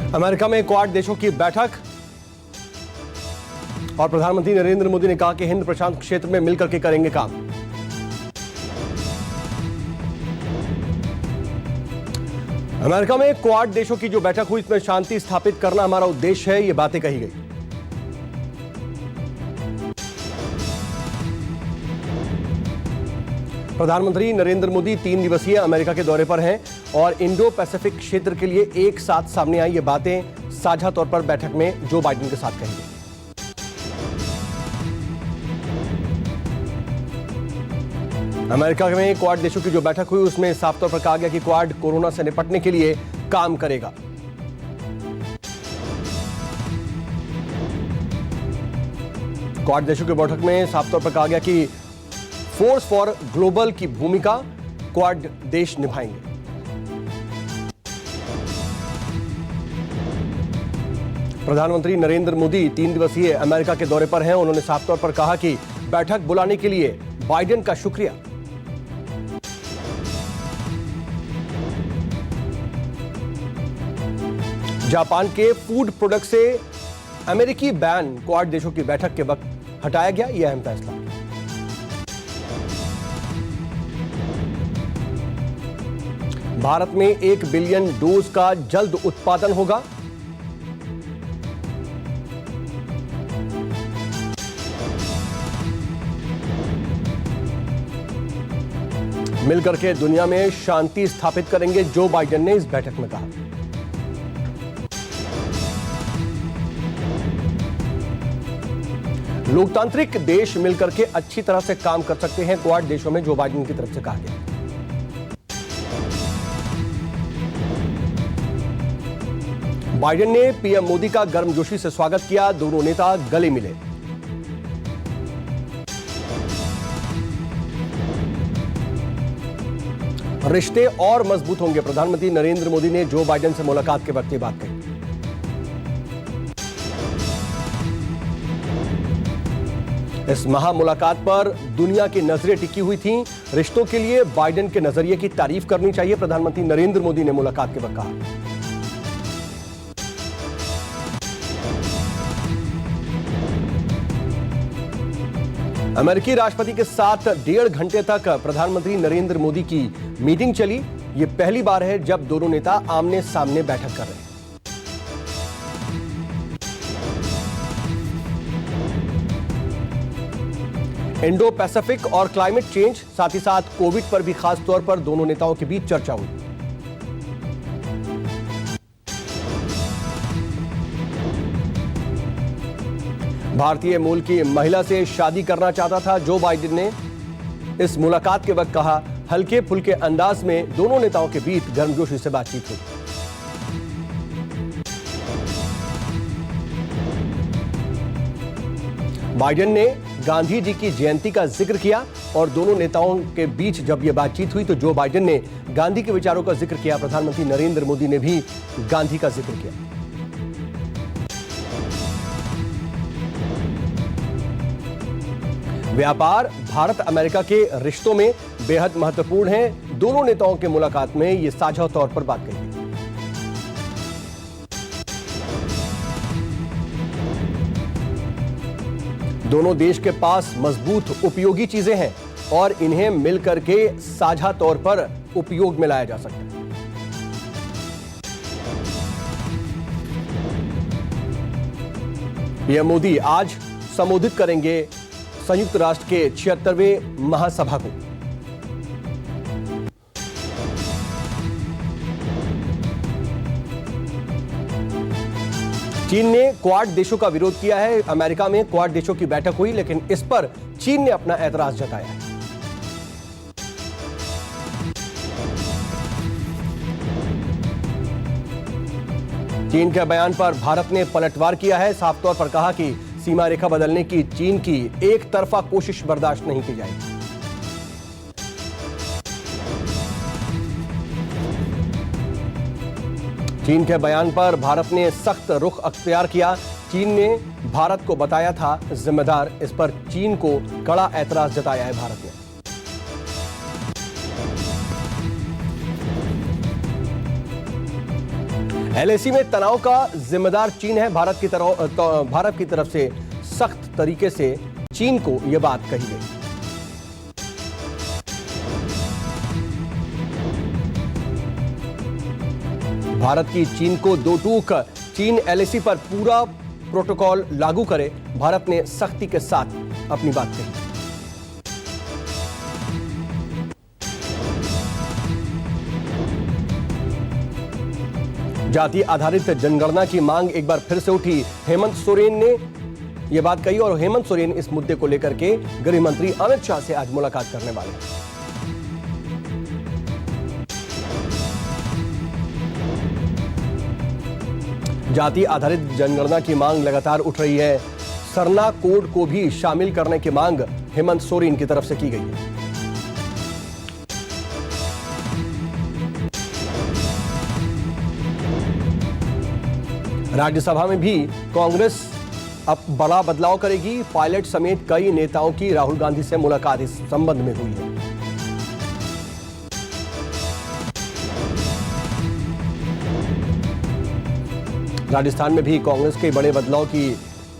America में quad देशों की बैठक और प्रधानमंत्री नरेंद्र मोदी ने कहा कि हिंद प्रशांत क्षेत्र में मिलकर के करेंगे काम। अमेरिका में क्वाड देशों की जो बैठक हुई, इसमें शांति स्थापित करना हमारा उद्देश्य है, ये बातें कही गई। प्रधानमंत्री नरेंद्र मोदी 3 दिवसीय अमेरिका के दौरे पर हैं और इंडो पैसिफिक क्षेत्र के लिए एक साथ सामने आई ये बातें साझा तौर पर बैठक में जो बाइडेन के साथ कही गई। अमेरिका में क्वाड देशों की जो बैठक हुई उसमें साफ तौर पर कहा गया कि क्वाड कोरोना से निपटने के लिए काम करेगा। क्वाड देशों की बैठक में साफ तौर पर कहा गया कि फोर्स फॉर ग्लोबल की भूमिका क्वाड देश निभाएंगे। प्रधानमंत्री नरेंद्र मोदी 3 दिवसीय अमेरिका के दौरे पर हैं। उन्होंने साफ तौर पर कहा कि बैठक बुलाने के लिए बाइडेन का शुक्रिया। जापान के फूड प्रोडक्ट से अमेरिकी बैन क्वाड देशों की बैठक के वक्त हटाया गया, यह अहम फैसला। भारत में 1 बिलियन डोज का जल्द उत्पादन होगा। मिलकर के दुनिया में शांति स्थापित करेंगे, जो बाइडेन ने इस बैठक में कहा। लोकतांत्रिक देश मिलकर के अच्छी तरह से काम कर सकते हैं, क्वाड देशों में जो बाइडेन की तरफ से कहा गया। बाइडेन ने पीएम मोदी का गर्मजोशी से स्वागत किया। दोनों नेता गले मिले। रिश्ते और मजबूत होंगे, प्रधानमंत्री नरेंद्र मोदी ने जो बाइडेन से मुलाकात के वक्त ये बात कही। इस महामुलाकात पर दुनिया की नजरें टिकी हुई थीं। रिश्तों के लिए बाइडेन के नजरिए की तारीफ करनी चाहिए, प्रधानमंत्री नरेंद्र मोदी ने मुलाकात के वक्त कहा। अमेरिकी राष्ट्रपति के साथ 1.5 घंटे तक प्रधानमंत्री नरेंद्र मोदी की मीटिंग चली। यह पहली बार है जब दोनों नेता आमने सामने बैठक कर रहे हैं। इंडो पैसिफिक और क्लाइमेट चेंज, साथ ही साथ कोविड पर भी खास तौर पर दोनों नेताओं के बीच चर्चा हुई। भारतीय मूल की महिला से शादी करना चाहता था जो बाइडेन ने इस मुलाकात के वक्त कहा। हल्के फुल्के अंदाज में दोनों नेताओं के बीच गर्मजोशी से बातचीत हुई। बाइडेन ने गांधी जी की जयंती का जिक्र किया और दोनों नेताओं के बीच जब यह बातचीत हुई तो जो बाइडेन ने गांधी के विचारों का जिक्र किया, प्रधानमंत्री नरेंद्र मोदी ने भी गांधी का जिक्र किया। व्यापार भारत अमेरिका के रिश्तों में बेहद महत्वपूर्ण है। दोनों नेताओं के मुलाकात में यह साझा तौर पर बात कही। दोनों देश के पास मजबूत उपयोगी चीजें हैं और इन्हें मिलकर के साझा तौर पर उपयोग में लाया जा सकता है। पीएम मोदी आज संबोधित करेंगे संयुक्त राष्ट्र के 76वें महासभा को। चीन ने क्वाड देशों का विरोध किया है। अमेरिका में क्वाड देशों की बैठक हुई, लेकिन इस पर चीन ने अपना ऐतराज जताया है। चीन के बयान पर भारत ने पलटवार किया है। साफ तौर पर कहा कि सीमा रेखा बदलने की चीन की एक तरफा कोशिश बर्दाश्त नहीं की जाएगी। चीन के बयान पर भारत ने सख्त रुख अख्तियार किया। चीन ने भारत को बताया था जिम्मेदार, इस पर चीन को कड़ा ऐतराज जताया है भारत ने। एलएसी में तनाव का जिम्मेदार चीन है। भारत की तरफ से सख्त तरीके से चीन को यह बात कही गई। भारत की चीन को दो टूक। चीन एलएसी पर पूरा प्रोटोकॉल लागू करे, भारत ने सख्ती के साथ अपनी बात कही। जाति आधारित जनगणना की मांग एक बार फिर से उठी। हेमंत सोरेन ने यह बात कही और हेमंत सोरेन इस मुद्दे को लेकर के गृह मंत्री अमित शाह से आज मुलाकात करने वाले हैं। जाति आधारित जनगणना की मांग लगातार उठ रही है। सरना कोड को भी शामिल करने की मांग हेमंत सोरेन की तरफ से की गई है। राज्यसभा में भी कांग्रेस अब बड़ा बदलाव करेगी। पायलट समेत कई नेताओं की राहुल गांधी से मुलाकात इस संबंध में हुई है। राजस्थान में भी कांग्रेस के बड़े बदलाव की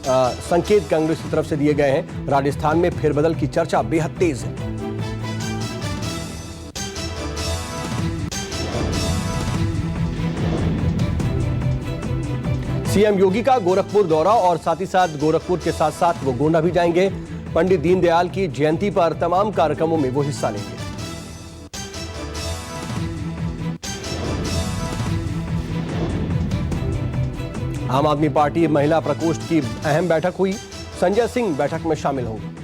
संकेत कांग्रेस की तरफ से दिए गए हैं। राजस्थान में फेरबदल की चर्चा बेहद तेज है। सीएम योगी का गोरखपुर दौरा और साथ ही साथ गोरखपुर के साथ साथ वो गोंडा भी जाएंगे। पंडित दीनदयाल की जयंती पर तमाम कार्यक्रमों में वो हिस्सा लेंगे। आम आदमी पार्टी महिला प्रकोष्ठ की अहम बैठक हुई। संजय सिंह बैठक में शामिल होंगे।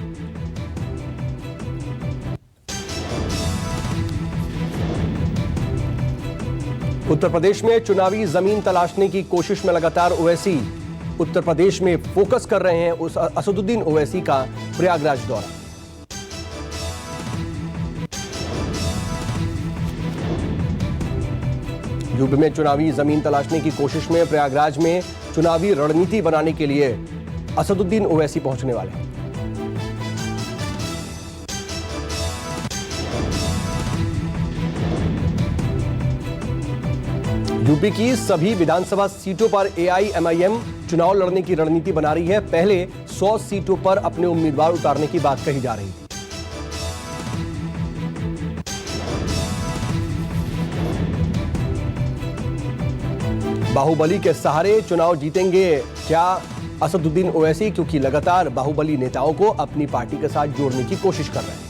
उत्तर प्रदेश में चुनावी जमीन तलाशने की कोशिश में लगातार ओवैसी उत्तर प्रदेश में फोकस कर रहे हैं। उस असदुद्दीन ओवैसी का प्रयागराज दौरा। यूपी में चुनावी जमीन तलाशने की कोशिश में प्रयागराज में चुनावी रणनीति बनाने के लिए असदुद्दीन ओवैसी पहुंचने वाले हैं। यूपी की सभी विधानसभा सीटों पर एआईएमआईएम चुनाव लड़ने की रणनीति बना रही है। पहले 100 सीटों पर अपने उम्मीदवार उतारने की बात कही जा रही थी। बाहुबली के सहारे चुनाव जीतेंगे क्या असदुद्दीन ओवैसी, क्योंकि लगातार बाहुबली नेताओं को अपनी पार्टी के साथ जोड़ने की कोशिश कर रहे हैं।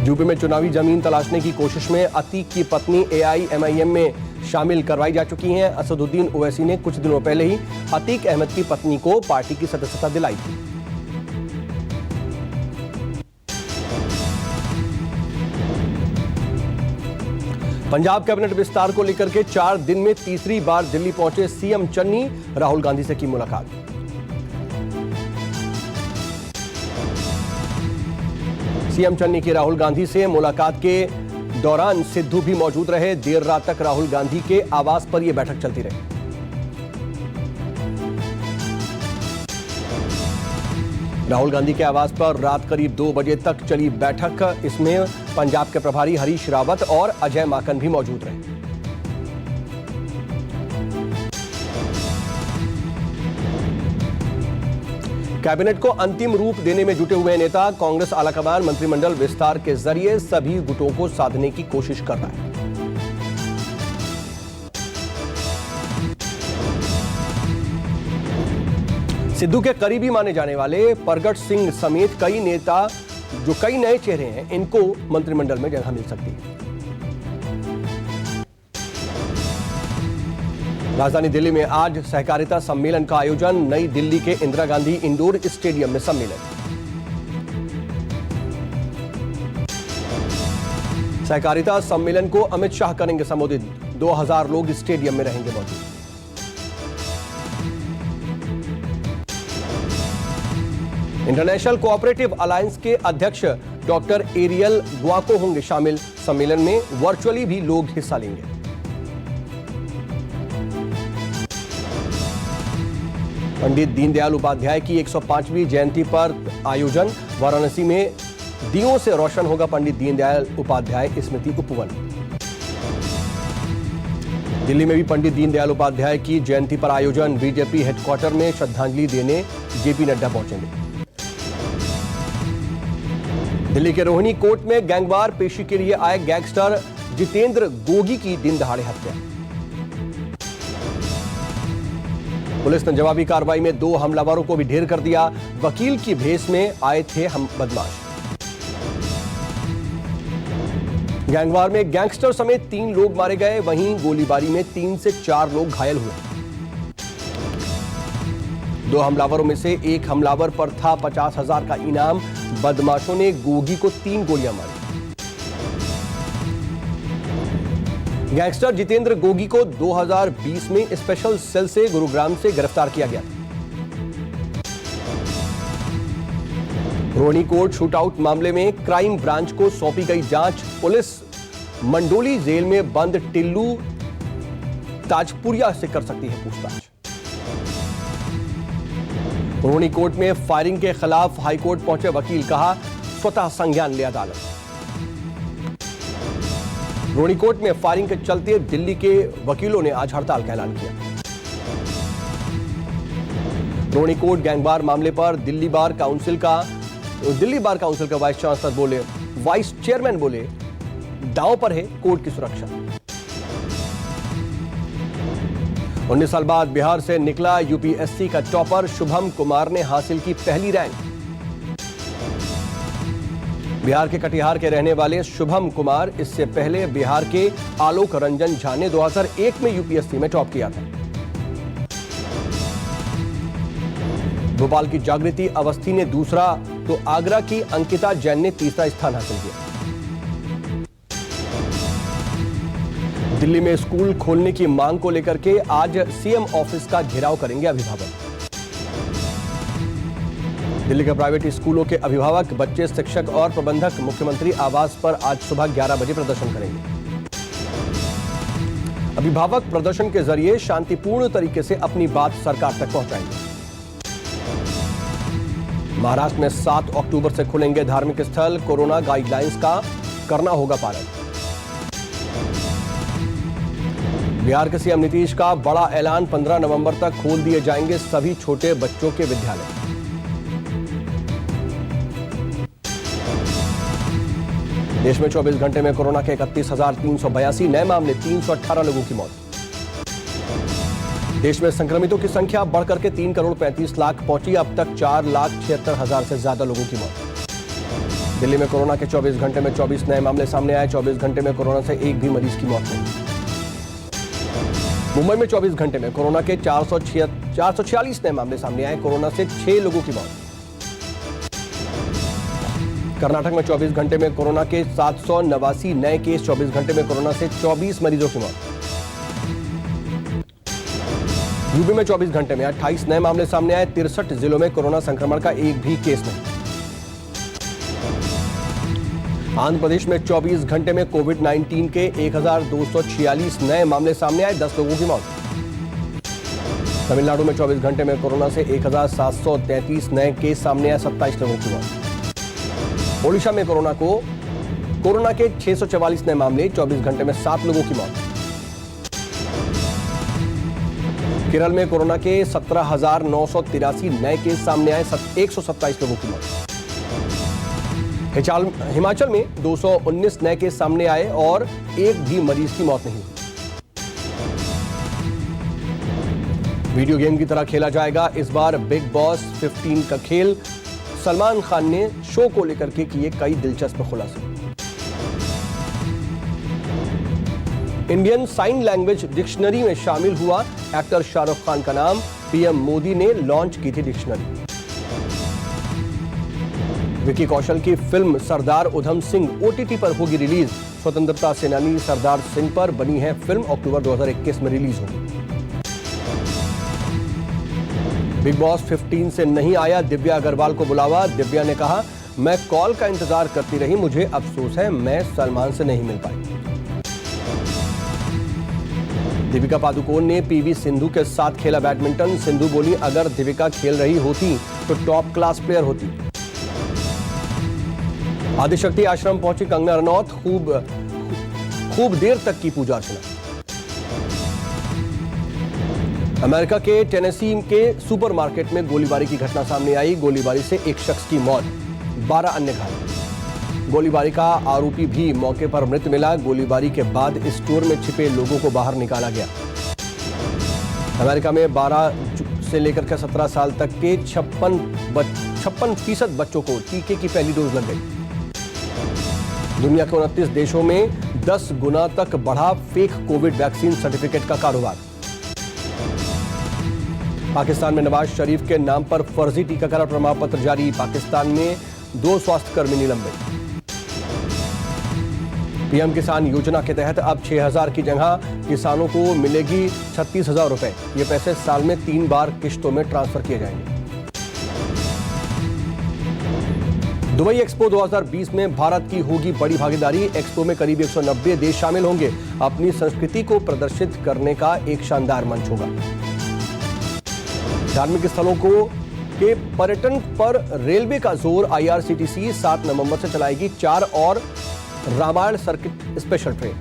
यूपी में चुनावी जमीन तलाशने की कोशिश में अतीक की पत्नी एआईएमआईएम में शामिल करवाई जा चुकी हैं। असदुद्दीन ओवैसी ने कुछ दिनों पहले ही अतीक अहमद की पत्नी को पार्टी की सदस्यता दिलाई थी। पंजाब कैबिनेट विस्तार को लेकर के 4 दिन में तीसरी बार दिल्ली पहुंचे सीएम चन्नी। राहुल गांधी से की मुलाकात। सीएम चन्नी की राहुल गांधी से मुलाकात के दौरान सिद्धू भी मौजूद रहे। देर रात तक राहुल गांधी के आवास पर यह बैठक चलती रही। राहुल गांधी के आवास पर रात करीब 2 बजे तक चली बैठक। इसमें पंजाब के प्रभारी हरीश रावत और अजय माकन भी मौजूद रहे। कैबिनेट को अंतिम रूप देने में जुटे हुए नेता कांग्रेस आलाकमान मंत्रिमंडल विस्तार के जरिए सभी गुटों को साधने की कोशिश कर रहा है। सिद्धू के करीबी माने जाने वाले परगट सिंह समेत कई नेता जो कई नए चेहरे हैं, इनको मंत्रिमंडल में जगह मिल सकती है। राजधानी दिल्ली में आज सहकारिता सम्मेलन का आयोजन। नई दिल्ली के इंदिरा गांधी इंडोर स्टेडियम में सम्मेलन। सहकारिता सम्मेलन को अमित शाह करेंगे संबोधित। 2000 लोग स्टेडियम में रहेंगे मौजूद। इंटरनेशनल कोऑपरेटिव अलायंस के अध्यक्ष डॉक्टर एरियल ग्वाको होंगे शामिल। सम्मेलन में वर्चुअली भी लोग हिस्सा लेंगे। पंडित दीनदयाल उपाध्याय की 105वीं जयंती पर आयोजन। वाराणसी में दियों से रोशन होगा पंडित दीनदयाल उपाध्याय स्मृति उपवन। दिल्ली में भी पंडित दीनदयाल उपाध्याय की जयंती पर आयोजन। बीजेपी हेडक्वार्टर में श्रद्धांजलि देने जेपी नड्डा पहुंचेंगे। दिल्ली के रोहिणी कोर्ट में गैंगवार पेशी के लिए आए गैंगस्टर जितेंद्र गोगी की दिन दहाड़े हत्या। पुलिस ने जवाबी कार्रवाई में 2 हमलावरों को भी ढेर कर दिया। वकील की भेष में आए थे हम बदमाश। गैंगवार में गैंगस्टर समेत 3 लोग मारे गए। वहीं गोलीबारी में 3 से 4 लोग घायल हुए। 2 हमलावरों में से एक हमलावर पर था 50,000 का इनाम। बदमाशों ने गोगी को 3 गोलियां मारी। गैंगस्टर जितेंद्र गोगी को 2020 में स्पेशल सेल से गुरुग्राम से गिरफ्तार किया गया था। रोहिणी कोर्ट शूटआउट मामले में क्राइम ब्रांच को सौंपी गई जांच। पुलिस मंडोली जेल में बंद टिल्लू ताजपुरिया से कर सकती है पूछताछ। रोहिणी कोर्ट में फायरिंग के खिलाफ हाईकोर्ट पहुंचे वकील, कहा स्वतः संज्ञान ले अदालत। रोहिणी कोर्ट में फायरिंग के चलते दिल्ली के वकीलों ने आज हड़ताल का ऐलान किया। रोहिणी कोर्ट गैंगवार मामले पर दिल्ली बार काउंसिल का वाइस चांसलर बोले, वाइस चेयरमैन बोले, दांव पर है कोर्ट की सुरक्षा। 19 साल बाद बिहार से निकला यूपीएससी का टॉपर। शुभम कुमार ने हासिल की पहली रैंक। बिहार के कटिहार के रहने वाले शुभम कुमार इससे पहले बिहार के आलोक रंजन झा ने 2001 में यूपीएससी में टॉप किया था। भोपाल की जागृति अवस्थी ने दूसरा तो आगरा की अंकिता जैन ने तीसरा स्थान हासिल किया। दिल्ली में स्कूल खोलने की मांग को लेकर के आज सीएम ऑफिस का घेराव करेंगे अभिभावक। दिल्ली के प्राइवेट स्कूलों के अभिभावक, बच्चे, शिक्षक और प्रबंधक मुख्यमंत्री आवास पर आज सुबह 11 बजे प्रदर्शन करेंगे। अभिभावक प्रदर्शन के जरिए शांतिपूर्ण तरीके से अपनी बात सरकार तक पहुंचाएंगे। महाराष्ट्र में 7 अक्टूबर से खुलेंगे धार्मिक स्थल। कोरोना गाइडलाइंस का करना होगा पालन। बिहार के सीएम नीतीश का बड़ा ऐलान, 15 नवंबर तक खोल दिए जाएंगे सभी छोटे बच्चों के विद्यालय। देश में 24 घंटे में कोरोना के 31,382 नए मामले, 318 लोगों की मौत। देश में संक्रमितों की संख्या बढ़कर के 3,35,00,000 पहुंची। अब तक 4,76,000 से ज्यादा लोगों की मौत। दिल्ली में कोरोना के 24 घंटे में 24 नए मामले सामने आए। 24 घंटे में कोरोना से एक भी मरीज की मौत नहीं। मुंबई में 24 घंटे में कोरोना के 446 नए मामले सामने आए। कोरोना से 6 लोगों की मौत। कर्नाटक में 24 घंटे में कोरोना के 789 नए केस। 24 घंटे में कोरोना से 24 मरीजों की मौत। यूपी में 24 घंटे में 28 नए मामले सामने आए। 63 जिलों में कोरोना संक्रमण का एक भी केस नहीं। आंध्र प्रदेश में 24 घंटे में कोविड-19 के 1,246 नए मामले सामने आए। 10 लोगों की मौत। तमिलनाडु में 24 घंटे में कोरोना से 1,733 नए केस सामने आए। 27 लोगों की मौत। ओडिशा में कोरोना के 644 नए मामले। 24 घंटे में 7 लोगों की मौत। केरल में कोरोना के 17,983 नए केस सामने आए। 127 लोगों की मौत। हिमाचल में 219 नए केस सामने आए और एक भी मरीज की मौत नहीं हुई। वीडियो गेम की तरह खेला जाएगा इस बार बिग बॉस 15 का खेल। सलमान खान ने शो को लेकर के किए कई दिलचस्प खुलासे। इंडियन साइन लैंग्वेज डिक्शनरी में शामिल हुआ एक्टर शाहरुख खान का नाम। पीएम मोदी ने लॉन्च की थी डिक्शनरी। विकी कौशल की फिल्म सरदार उधम सिंह ओटीटी पर होगी रिलीज। स्वतंत्रता सेनानी सरदार सिंह पर बनी है फिल्म। अक्टूबर 2021 में रिलीज होगी। बिग बॉस 15 से नहीं आया दिव्या अग्रवाल को बुलावा। दिव्या ने कहा, मैं कॉल का इंतजार करती रही, मुझे अफसोस है मैं सलमान से नहीं मिल पाई। दीपिका पादुकोण ने पीवी सिंधु के साथ खेला बैडमिंटन। सिंधु बोली, अगर दीपिका खेल रही होती तो टॉप क्लास प्लेयर होती। आदिशक्ति आश्रम पहुंची कंगना रनौत, खूब देर तक की पूजा अर्चना। अमेरिका के टेनेसी के सुपरमार्केट में गोलीबारी की घटना सामने आई। गोलीबारी से एक शख्स की मौत, 12 अन्य घायल। गोलीबारी का आरोपी भी मौके पर मृत मिला। गोलीबारी के बाद स्टोर में छिपे लोगों को बाहर निकाला गया। अमेरिका में 12 से लेकर के 17 साल तक के 56% बच्चों को टीके की पहली डोज लग गई। दुनिया के 29 देशों में 10 गुना तक बढ़ा फेक कोविड वैक्सीन सर्टिफिकेट का कारोबार। पाकिस्तान में नवाज शरीफ के नाम पर फर्जी टीकाकरण प्रमाण पत्र जारी। पाकिस्तान में 2 स्वास्थ्यकर्मी निलंबित। पीएम किसान योजना के तहत अब 6,000 की जगह किसानों को मिलेगी 36,000 रुपए। ये पैसे साल में 3 बार किश्तों में ट्रांसफर किए जाएंगे। दुबई एक्सपो 2020 में भारत की होगी बड़ी भागीदारी। एक्सपो में करीब 190 देश शामिल होंगे। अपनी संस्कृति को प्रदर्शित करने का एक शानदार मंच होगा। धार्मिक स्थलों के पर्यटन पर रेलवे का जोर। आईआरसीटीसी 7 नवंबर से चलाएगी 4 और रामायण सर्किट स्पेशल ट्रेन।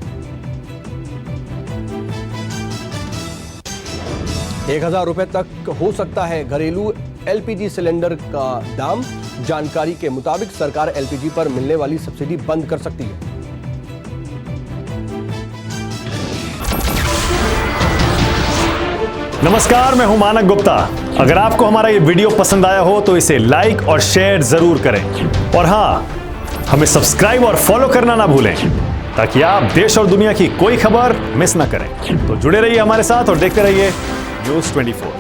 1,000 रुपए तक हो सकता है घरेलू एलपीजी सिलेंडर का दाम। जानकारी के मुताबिक सरकार एलपीजी पर मिलने वाली सब्सिडी बंद कर सकती है। नमस्कार, मैं हूं मानक गुप्ता। अगर आपको हमारा ये वीडियो पसंद आया हो तो इसे लाइक और शेयर जरूर करें। और हां, हमें सब्सक्राइब और फॉलो करना ना भूलें ताकि आप देश और दुनिया की कोई खबर मिस ना करें। तो जुड़े रहिए हमारे साथ और देखते रहिए न्यूज़ 24।